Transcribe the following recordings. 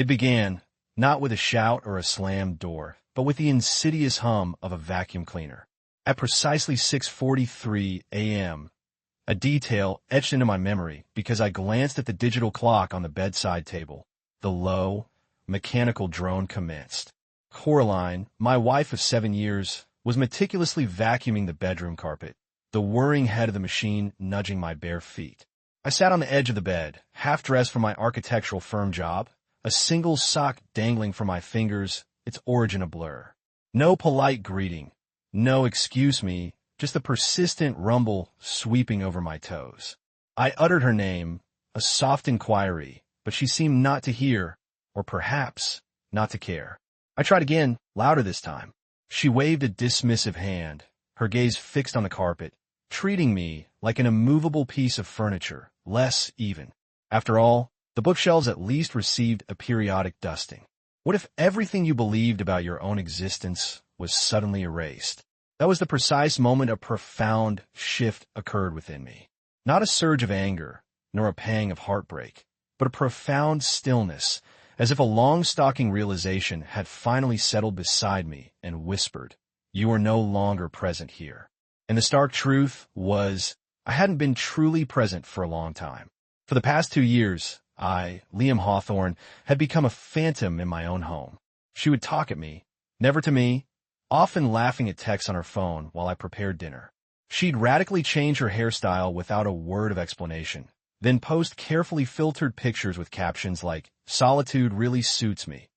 It began, not with a shout or a slammed door, but with the insidious hum of a vacuum cleaner. At precisely 6:43 a.m., a detail etched into my memory because I glanced at the digital clock on the bedside table. The low, mechanical drone commenced. Coraline, my wife of 7 years, was meticulously vacuuming the bedroom carpet, the whirring head of the machine nudging my bare feet. I sat on the edge of the bed, half-dressed for my architectural firm job, a single sock dangling from my fingers, its origin a blur. No polite greeting, no excuse me, just the persistent rumble sweeping over my toes. I uttered her name, a soft inquiry, but she seemed not to hear, or perhaps not to care. I tried again, louder this time. She waved a dismissive hand, her gaze fixed on the carpet, treating me like an immovable piece of furniture, less even. After all, the bookshelves at least received a periodic dusting. What if everything you believed about your own existence was suddenly erased? That was the precise moment a profound shift occurred within me. Not a surge of anger, nor a pang of heartbreak, but a profound stillness, as if a long-stalking realization had finally settled beside me and whispered, "You are no longer present here." And the stark truth was, I hadn't been truly present for a long time. For the past 2 years, I, Liam Hawthorne, had become a phantom in my own home. She would talk at me, never to me, often laughing at texts on her phone while I prepared dinner. She'd radically change her hairstyle without a word of explanation, then post carefully filtered pictures with captions like, "Solitude really suits me,"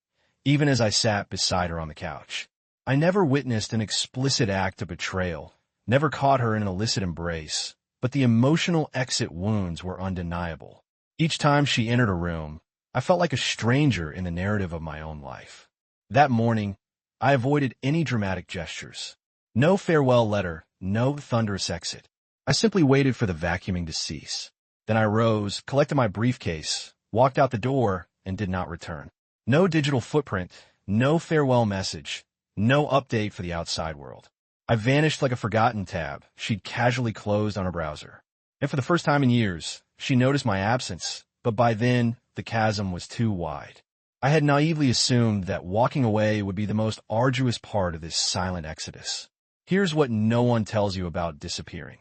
even as I sat beside her on the couch. I never witnessed an explicit act of betrayal, never caught her in an illicit embrace, but the emotional exit wounds were undeniable. Each time she entered a room, I felt like a stranger in the narrative of my own life. That morning, I avoided any dramatic gestures. No farewell letter, no thunderous exit. I simply waited for the vacuuming to cease. Then I rose, collected my briefcase, walked out the door, and did not return. No digital footprint, no farewell message, no update for the outside world. I vanished like a forgotten tab she'd casually closed on her browser. And for the first time in years, she noticed my absence, but by then, the chasm was too wide. I had naively assumed that walking away would be the most arduous part of this silent exodus. Here's what no one tells you about disappearing.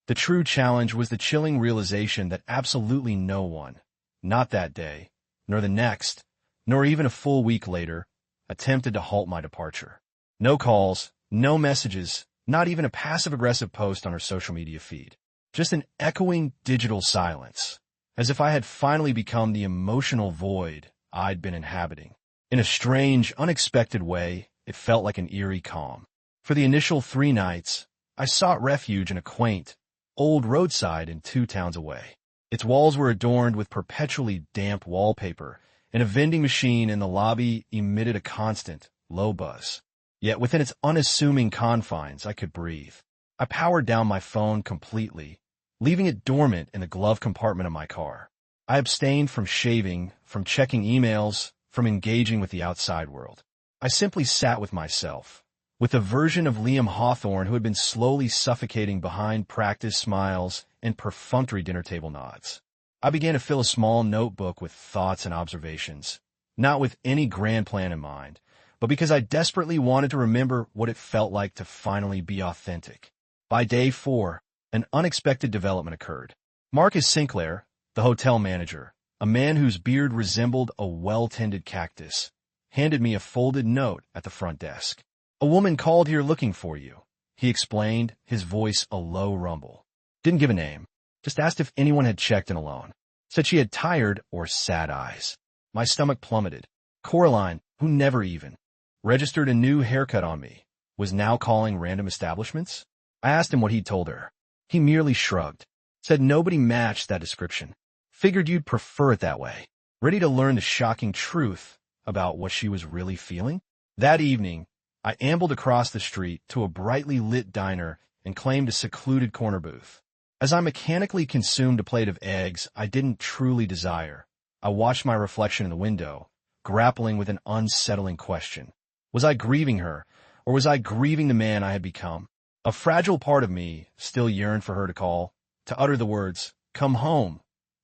The true challenge was the chilling realization that absolutely no one, not that day, nor the next, nor even a full week later, attempted to halt my departure. No calls, no messages, not even a passive-aggressive post on her social media feed. Just an echoing digital silence, as if I had finally become the emotional void I'd been inhabiting. In a strange, unexpected way, it felt like an eerie calm. For the initial 3 nights, I sought refuge in a quaint, old roadside inn 2 towns away. Its walls were adorned with perpetually damp wallpaper, and a vending machine in the lobby emitted a constant, low buzz. Yet within its unassuming confines, I could breathe. I powered down my phone completely, leaving it dormant in the glove compartment of my car. I abstained from shaving, from checking emails, from engaging with the outside world. I simply sat with myself, with a version of Liam Hawthorne who had been slowly suffocating behind practiced smiles and perfunctory dinner table nods. I began to fill a small notebook with thoughts and observations, not with any grand plan in mind, but because I desperately wanted to remember what it felt like to finally be authentic. By day 4, an unexpected development occurred. Marcus Sinclair, the hotel manager, a man whose beard resembled a well-tended cactus, handed me a folded note at the front desk. "A woman called here looking for you," he explained, his voice a low rumble. Didn't give a name, just asked if anyone had checked in alone. Said she had tired or sad eyes. My stomach plummeted. Coraline, who never even registered a new haircut on me, was now calling random establishments? I asked him what he'd told her. He merely shrugged, said nobody matched that description. Figured you'd prefer it that way. Ready to learn the shocking truth about what she was really feeling? That evening, I ambled across the street to a brightly lit diner and claimed a secluded corner booth. As I mechanically consumed a plate of eggs I didn't truly desire, I watched my reflection in the window, grappling with an unsettling question. Was I grieving her, or was I grieving the man I had become? A fragile part of me still yearned for her to call, to utter the words, "Come home."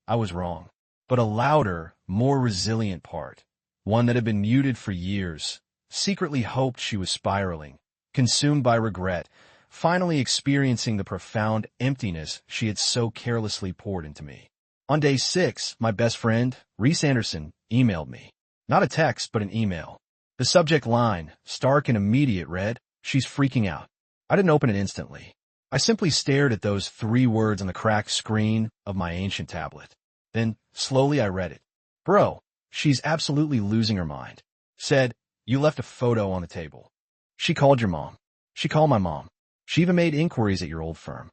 I was wrong. But a louder, more resilient part one that had been muted for years, secretly hoped she was spiraling, consumed by regret, finally experiencing the profound emptiness she had so carelessly poured into me. On day 6, my best friend, Reese Anderson, emailed me. Not a text, but an email. The subject line, stark and immediate, read, "She's freaking out." I didn't open it instantly. I simply stared at those 3 words on the cracked screen of my ancient tablet. Then, slowly I read it. "Bro, she's absolutely losing her mind." Said, "You left a photo on the table. She called your mom. She called my mom. She even made inquiries at your old firm."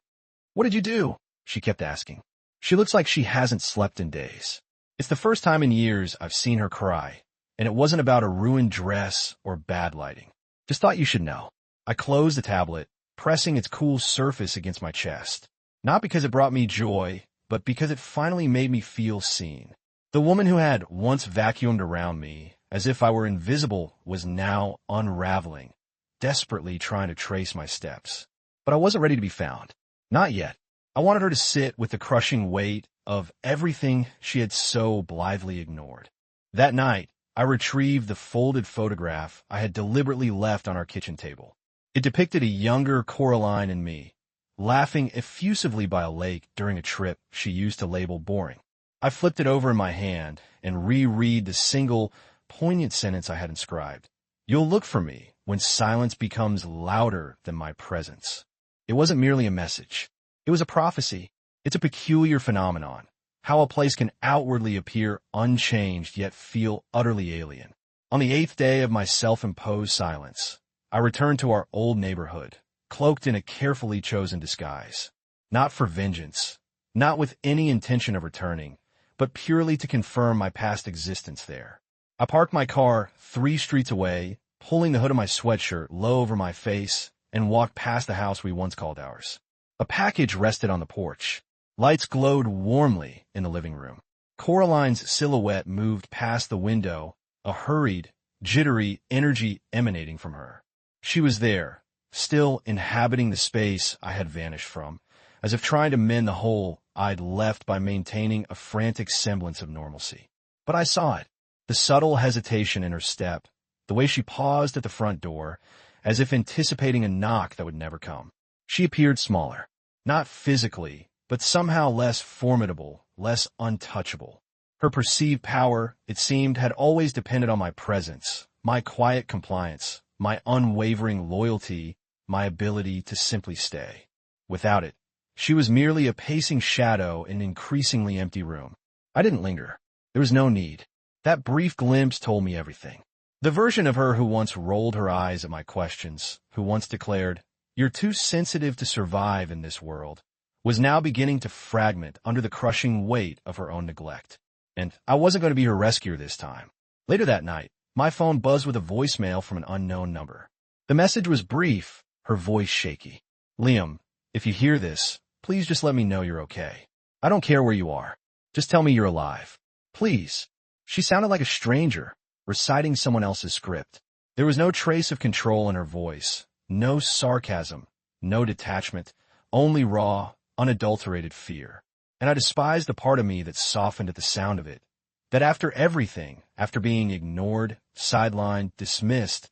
"What did you do?" she kept asking. "She looks like she hasn't slept in days." It's the first time in years I've seen her cry, and it wasn't about a ruined dress or bad lighting. Just thought you should know. I closed the tablet, pressing its cool surface against my chest. Not because it brought me joy, but because it finally made me feel seen. The woman who had once vacuumed around me, as if I were invisible, was now unraveling, desperately trying to trace my steps. But I wasn't ready to be found. Not yet. I wanted her to sit with the crushing weight of everything she had so blithely ignored. That night, I retrieved the folded photograph I had deliberately left on our kitchen table. It depicted a younger Coraline and me, laughing effusively by a lake during a trip she used to label boring. I flipped it over in my hand and reread the single, poignant sentence I had inscribed. "You'll look for me when silence becomes louder than my presence." It wasn't merely a message. It was a prophecy. It's a peculiar phenomenon, how a place can outwardly appear unchanged yet feel utterly alien. On the 8th day of my self-imposed silence, I returned to our old neighborhood, cloaked in a carefully chosen disguise. Not for vengeance, not with any intention of returning, but purely to confirm my past existence there. I parked my car 3 streets away, pulling the hood of my sweatshirt low over my face, and walked past the house we once called ours. A package rested on the porch. Lights glowed warmly in the living room. Coraline's silhouette moved past the window, a hurried, jittery energy emanating from her. She was there, still inhabiting the space I had vanished from, as if trying to mend the hole I'd left by maintaining a frantic semblance of normalcy. But I saw it, the subtle hesitation in her step, the way she paused at the front door, as if anticipating a knock that would never come. She appeared smaller, not physically, but somehow less formidable, less untouchable. Her perceived power, it seemed, had always depended on my presence, my quiet compliance, my unwavering loyalty, my ability to simply stay. Without it, she was merely a pacing shadow in an increasingly empty room. I didn't linger. There was no need. That brief glimpse told me everything. The version of her who once rolled her eyes at my questions, who once declared, "You're too sensitive to survive in this world," was now beginning to fragment under the crushing weight of her own neglect. And I wasn't going to be her rescuer this time. Later that night, my phone buzzed with a voicemail from an unknown number. The message was brief, her voice shaky. "Liam, if you hear this, please just let me know you're okay. I don't care where you are. Just tell me you're alive. Please." She sounded like a stranger, reciting someone else's script. There was no trace of control in her voice, no sarcasm, no detachment, only raw, unadulterated fear. And I despised the part of me that softened at the sound of it, that after everything, after being ignored, sidelined, dismissed,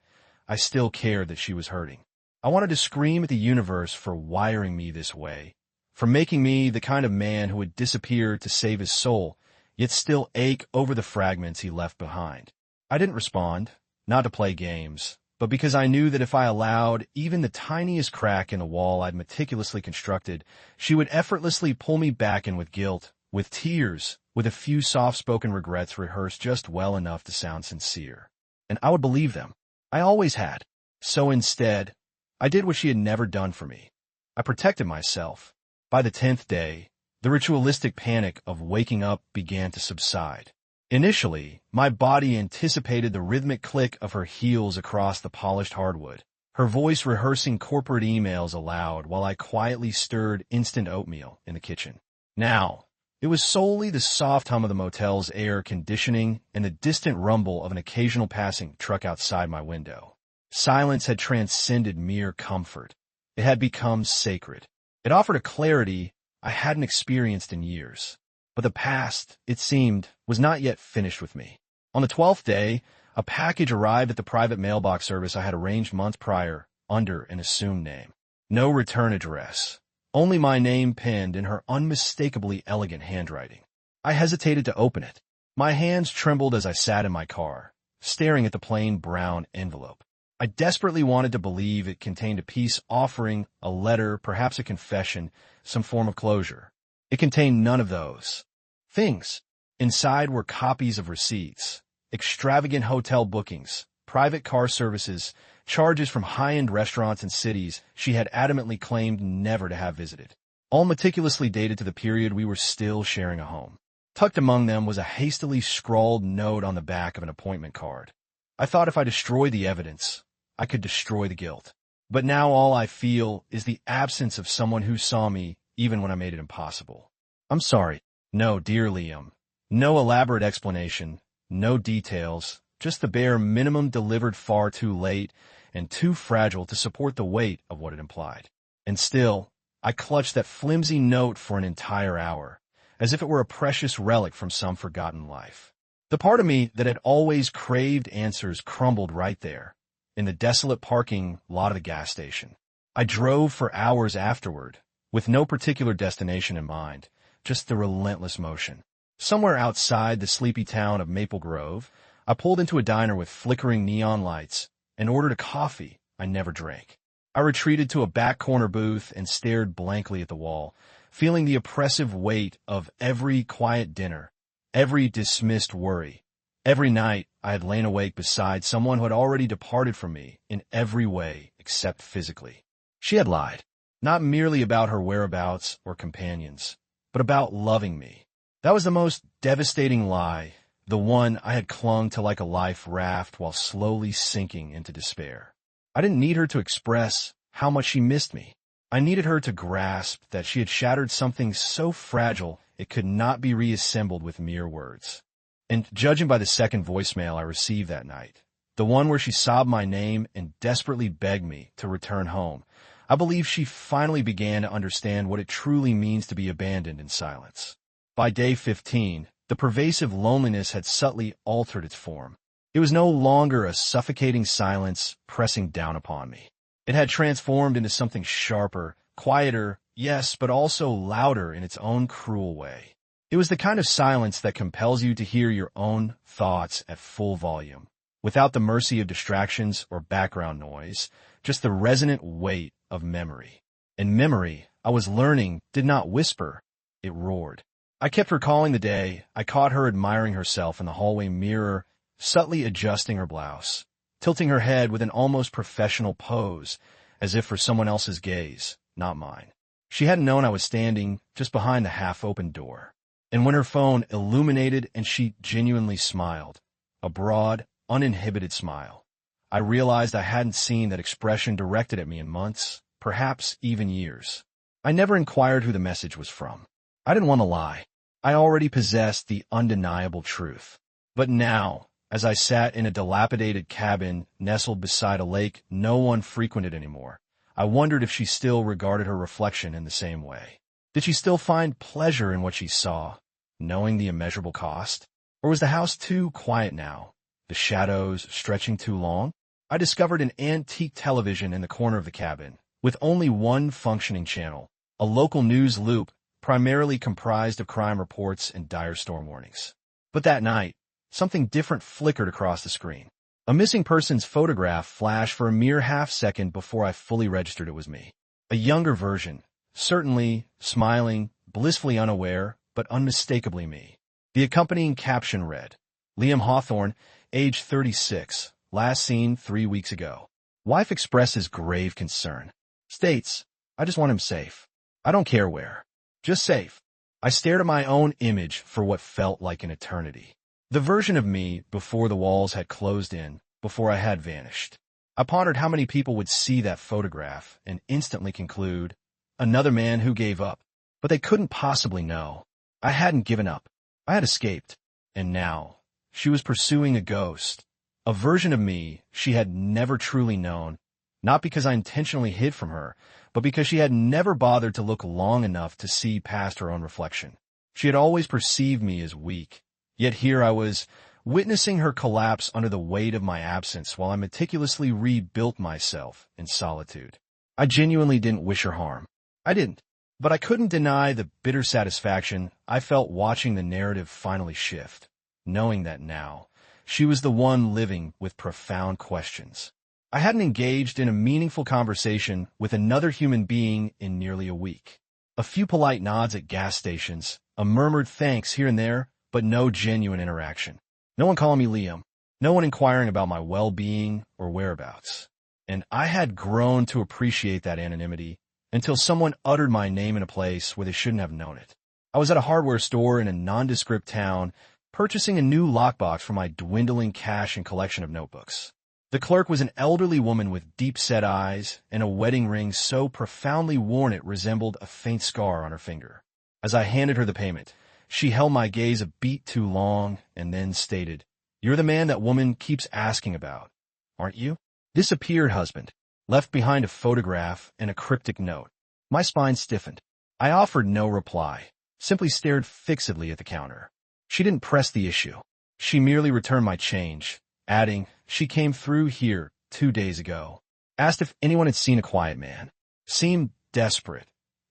I still cared that she was hurting. I wanted to scream at the universe for wiring me this way, for making me the kind of man who would disappear to save his soul, yet still ache over the fragments he left behind. I didn't respond, not to play games, but because I knew that if I allowed even the tiniest crack in the wall I'd meticulously constructed, she would effortlessly pull me back in with guilt, with tears, with a few soft-spoken regrets rehearsed just well enough to sound sincere. And I would believe them. I always had. So instead, I did what she had never done for me. I protected myself. By the 10th day, the ritualistic panic of waking up began to subside. Initially, my body anticipated the rhythmic click of her heels across the polished hardwood, her voice rehearsing corporate emails aloud while I quietly stirred instant oatmeal in the kitchen. Now, it was solely the soft hum of the motel's air conditioning and the distant rumble of an occasional passing truck outside my window. Silence had transcended mere comfort. It had become sacred. It offered a clarity I hadn't experienced in years. But the past, it seemed, was not yet finished with me. On the 12th day, a package arrived at the private mailbox service I had arranged months prior under an assumed name. No return address. Only my name pinned in her unmistakably elegant handwriting. I hesitated to open it. My hands trembled as I sat in my car, staring at the plain brown envelope. I desperately wanted to believe it contained a peace offering, a letter, perhaps a confession, some form of closure. It contained none of those things. Inside were copies of receipts, extravagant hotel bookings, private car services, charges from high-end restaurants and cities she had adamantly claimed never to have visited, all meticulously dated to the period we were still sharing a home. Tucked among them was a hastily scrawled note on the back of an appointment card. I thought if I destroyed the evidence, I could destroy the guilt. But now all I feel is the absence of someone who saw me even when I made it impossible. I'm sorry. No, dear Liam. No elaborate explanation, no details, just the bare minimum delivered far too late and too fragile to support the weight of what it implied. And still, I clutched that flimsy note for an entire hour, as if it were a precious relic from some forgotten life. The part of me that had always craved answers crumbled right there, in the desolate parking lot of the gas station. I drove for hours afterward, with no particular destination in mind, just the relentless motion. Somewhere outside the sleepy town of Maple Grove, I pulled into a diner with flickering neon lights and ordered a coffee I never drank. I retreated to a back corner booth and stared blankly at the wall, feeling the oppressive weight of every quiet dinner, every dismissed worry. Every night I had lain awake beside someone who had already departed from me in every way except physically. She had lied, not merely about her whereabouts or companions, but about loving me. That was the most devastating lie, the one I had clung to like a life raft while slowly sinking into despair. I didn't need her to express how much she missed me. I needed her to grasp that she had shattered something so fragile it could not be reassembled with mere words. And judging by the second voicemail I received that night, the one where she sobbed my name and desperately begged me to return home, I believe she finally began to understand what it truly means to be abandoned in silence. By day 15, the pervasive loneliness had subtly altered its form. It was no longer a suffocating silence pressing down upon me. It had transformed into something sharper, quieter, yes, but also louder in its own cruel way. It was the kind of silence that compels you to hear your own thoughts at full volume, without the mercy of distractions or background noise, just the resonant weight of memory. And memory, I was learning, did not whisper, it roared. I kept recalling the day I caught her admiring herself in the hallway mirror, subtly adjusting her blouse, tilting her head with an almost professional pose, as if for someone else's gaze, not mine. She hadn't known I was standing just behind the half-open door. And when her phone illuminated and she genuinely smiled, a broad, uninhibited smile, I realized I hadn't seen that expression directed at me in months, perhaps even years. I never inquired who the message was from. I didn't want to lie. I already possessed the undeniable truth. But now, as I sat in a dilapidated cabin nestled beside a lake no one frequented anymore, I wondered if she still regarded her reflection in the same way. Did she still find pleasure in what she saw, knowing the immeasurable cost? Or was the house too quiet now, the shadows stretching too long? I discovered an antique television in the corner of the cabin, with only one functioning channel, a local news loop primarily comprised of crime reports and dire storm warnings. But that night, something different flickered across the screen. A missing person's photograph flashed for a mere half-second before I fully registered it was me. A younger version, certainly, smiling, blissfully unaware, but unmistakably me. The accompanying caption read, Liam Hawthorne, age 36, last seen 3 weeks ago. Wife expresses grave concern. States, I just want him safe. I don't care where. Just safe. I stared at my own image for what felt like an eternity. The version of me before the walls had closed in, before I had vanished. I pondered how many people would see that photograph and instantly conclude, another man who gave up. But they couldn't possibly know. I hadn't given up. I had escaped. And now, she was pursuing a ghost, a version of me she had never truly known, not because I intentionally hid from her, but because she had never bothered to look long enough to see past her own reflection. She had always perceived me as weak, yet here I was, witnessing her collapse under the weight of my absence while I meticulously rebuilt myself in solitude. I genuinely didn't wish her harm. I didn't. But I couldn't deny the bitter satisfaction I felt watching the narrative finally shift, knowing that now she was the one living with profound questions. I hadn't engaged in a meaningful conversation with another human being in nearly a week. A few polite nods at gas stations, a murmured thanks here and there, but no genuine interaction. No one calling me Liam, no one inquiring about my well-being or whereabouts. And I had grown to appreciate that anonymity until someone uttered my name in a place where they shouldn't have known it. I was at a hardware store in a nondescript town, purchasing a new lockbox for my dwindling cache and collection of notebooks. The clerk was an elderly woman with deep-set eyes and a wedding ring so profoundly worn it resembled a faint scar on her finger. As I handed her the payment, she held my gaze a beat too long and then stated, "You're the man that woman keeps asking about, aren't you?" Disappeared husband. Left behind a photograph and a cryptic note. My spine stiffened. I offered no reply, simply stared fixedly at the counter. She didn't press the issue. She merely returned my change, adding, "She came through here 2 days ago." Asked if anyone had seen a quiet man. Seemed desperate,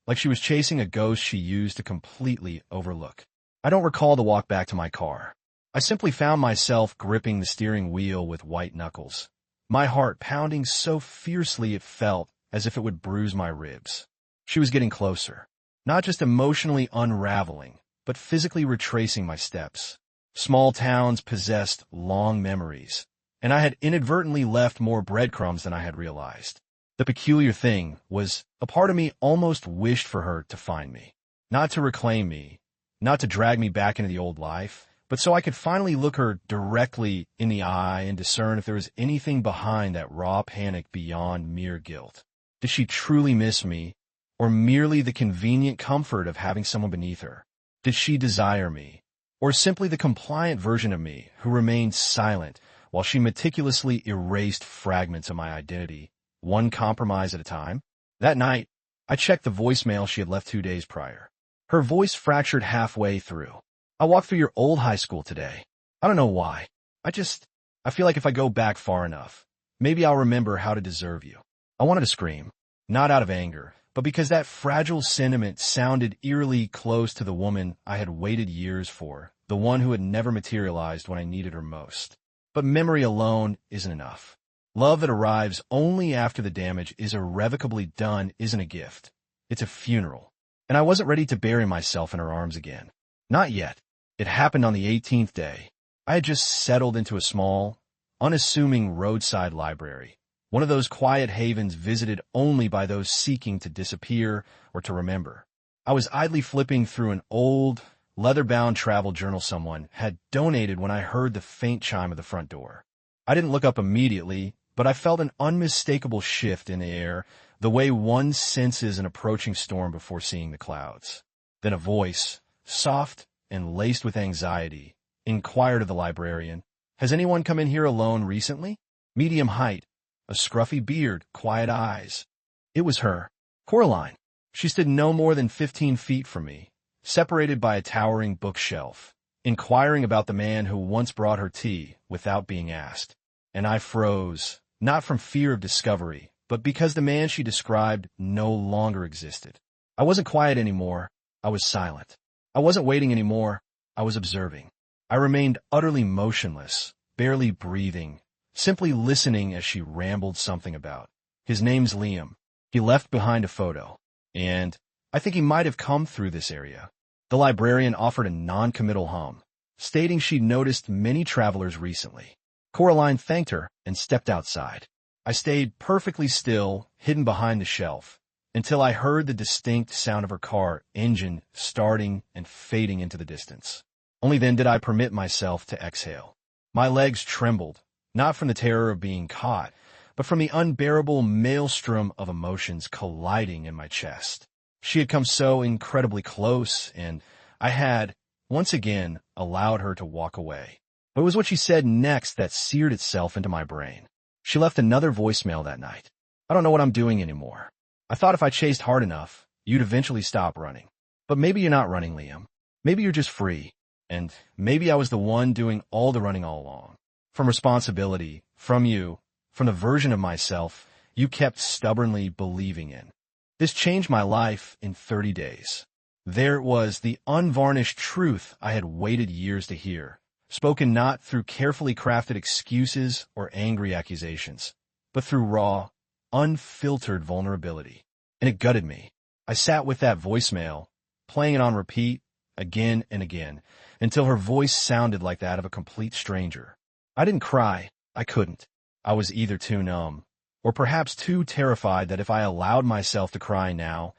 like she was chasing a ghost she used to completely overlook. I don't recall the walk back to my car. I simply found myself gripping the steering wheel with white knuckles, my heart pounding so fiercely it felt as if it would bruise my ribs. She was getting closer, not just emotionally unraveling, but physically retracing my steps. Small towns possessed long memories, and I had inadvertently left more breadcrumbs than I had realized. The peculiar thing was, a part of me almost wished for her to find me, not to reclaim me, not to drag me back into the old life, but so I could finally look her directly in the eye and discern if there was anything behind that raw panic beyond mere guilt. Did she truly miss me, or merely the convenient comfort of having someone beneath her? Did she desire me, or simply the compliant version of me who remained silent while she meticulously erased fragments of my identity, one compromise at a time? That night, I checked the voicemail she had left 2 days prior. Her voice fractured halfway through. "I walked through your old high school today. I don't know why. I feel like if I go back far enough, maybe I'll remember how to deserve you." I wanted to scream, not out of anger, but because that fragile sentiment sounded eerily close to the woman I had waited years for, the one who had never materialized when I needed her most. But memory alone isn't enough. Love that arrives only after the damage is irrevocably done isn't a gift. It's a funeral. And I wasn't ready to bury myself in her arms again. Not yet. It happened on the 18th day. I had just settled into a small, unassuming roadside library, one of those quiet havens visited only by those seeking to disappear or to remember. I was idly flipping through an old, leather-bound travel journal someone had donated when I heard the faint chime of the front door. I didn't look up immediately, but I felt an unmistakable shift in the air, the way one senses an approaching storm before seeing the clouds. Then a voice, soft and laced with anxiety, inquired of the librarian, "Has anyone come in here alone recently?" Medium height, a scruffy beard, quiet eyes. It was her, Coraline. She stood no more than 15 feet from me, separated by a towering bookshelf, inquiring about the man who once brought her tea without being asked. And I froze, not from fear of discovery, but because the man she described no longer existed. I wasn't quiet anymore. I was silent. I wasn't waiting anymore. I was observing. I remained utterly motionless, barely breathing, simply listening as she rambled something about. "His name's Liam. He left behind a photo. And I think he might have come through this area." The librarian offered a non-committal hum, stating she'd noticed many travelers recently. Coraline thanked her and stepped outside. I stayed perfectly still, hidden behind the shelf, until I heard the distinct sound of her car engine starting and fading into the distance. Only then did I permit myself to exhale. My legs trembled, not from the terror of being caught, but from the unbearable maelstrom of emotions colliding in my chest. She had come so incredibly close, and I had, once again, allowed her to walk away. But it was what she said next that seared itself into my brain. She left another voicemail that night. "I don't know what I'm doing anymore. I thought if I chased hard enough, you'd eventually stop running. But maybe you're not running, Liam. Maybe you're just free. And maybe I was the one doing all the running all along. From responsibility, from you, from the version of myself you kept stubbornly believing in. This changed my life in 30 days. There it was, the unvarnished truth I had waited years to hear, spoken not through carefully crafted excuses or angry accusations, but through raw, unfiltered vulnerability. And it gutted me. I sat with that voicemail, playing it on repeat, again and again, until her voice sounded like that of a complete stranger. I didn't cry. I couldn't. I was either too numb, or perhaps too terrified that if I allowed myself to cry now,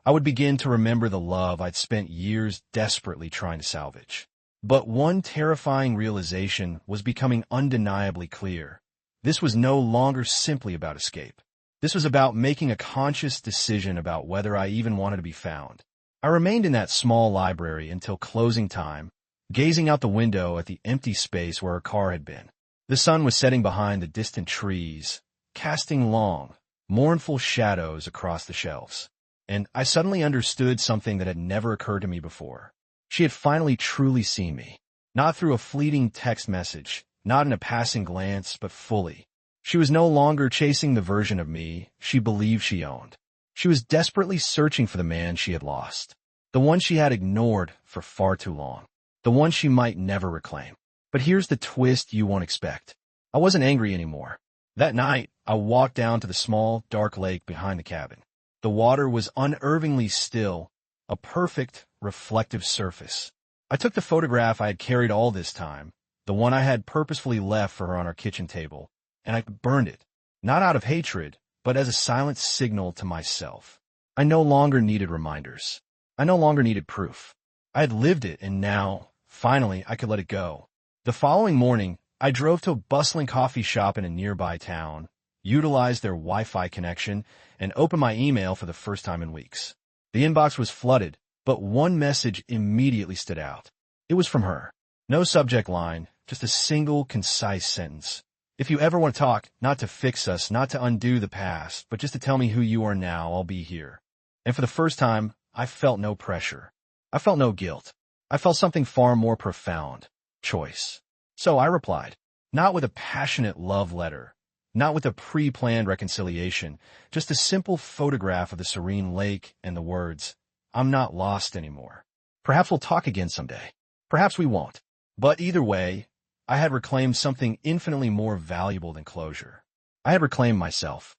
I would begin to remember the love I'd spent years desperately trying to salvage. But one terrifying realization was becoming undeniably clear. This was no longer simply about escape. This was about making a conscious decision about whether I even wanted to be found. I remained in that small library until closing time, gazing out the window at the empty space where her car had been. The sun was setting behind the distant trees, casting long, mournful shadows across the shelves. And I suddenly understood something that had never occurred to me before. She had finally truly seen me. Not through a fleeting text message, not in a passing glance, but fully. She was no longer chasing the version of me she believed she owned. She was desperately searching for the man she had lost. The one she had ignored for far too long. The one she might never reclaim. But here's the twist you won't expect. I wasn't angry anymore. That night, I walked down to the small, dark lake behind the cabin. The water was unnervingly still, a perfect, reflective surface. I took the photograph I had carried all this time, the one I had purposefully left for her on our kitchen table, and I burned it, not out of hatred, but as a silent signal to myself. I no longer needed reminders. I no longer needed proof. I had lived it, and now, finally, I could let it go. The following morning, I drove to a bustling coffee shop in a nearby town, utilized their Wi-Fi connection, and opened my email for the first time in weeks. The inbox was flooded, but one message immediately stood out. It was from her. No subject line, just a single, concise sentence. If you ever want to talk, not to fix us, not to undo the past, but just to tell me who you are now, I'll be here. And for the first time, I felt no pressure. I felt no guilt. I felt something far more profound. Choice. So I replied, not with a passionate love letter, not with a pre-planned reconciliation, just a simple photograph of the serene lake and the words, I'm not lost anymore. Perhaps we'll talk again someday. Perhaps we won't. But either way, I had reclaimed something infinitely more valuable than closure. I had reclaimed myself.